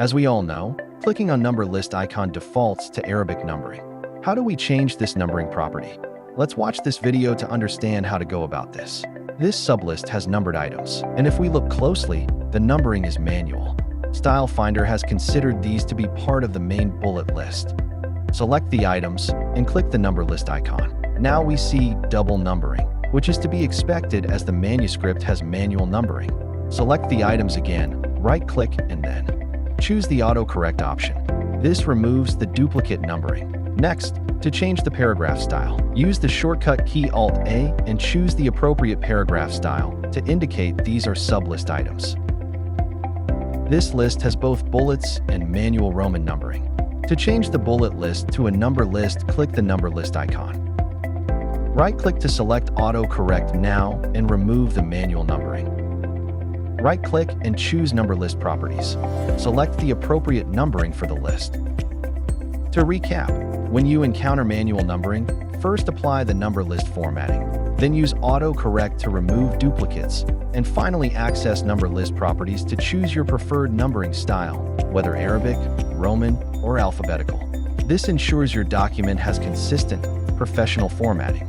As we all know, clicking on number list icon defaults to Arabic numbering. How do we change this numbering property? Let's watch this video to understand how to go about this. This sublist has numbered items, and if we look closely, the numbering is manual. Style Finder has considered these to be part of the main bullet list. Select the items and click the number list icon. Now we see double numbering, which is to be expected as the manuscript has manual numbering. Select the items again, right-click, and then choose the autocorrect option. This removes the duplicate numbering. Next, to change the paragraph style, use the shortcut key Alt-A and choose the appropriate paragraph style to indicate these are sublist items. This list has both bullets and manual Roman numbering. To change the bullet list to a number list, click the number list icon. Right-click to select Autocorrect Now and remove the manual numbering. Right-click and choose Number List Properties. Select the appropriate numbering for the list. To recap, when you encounter manual numbering, first apply the number list formatting, then use autocorrect to remove duplicates, and finally access number list properties to choose your preferred numbering style, whether Arabic, Roman, or alphabetical. This ensures your document has consistent, professional formatting.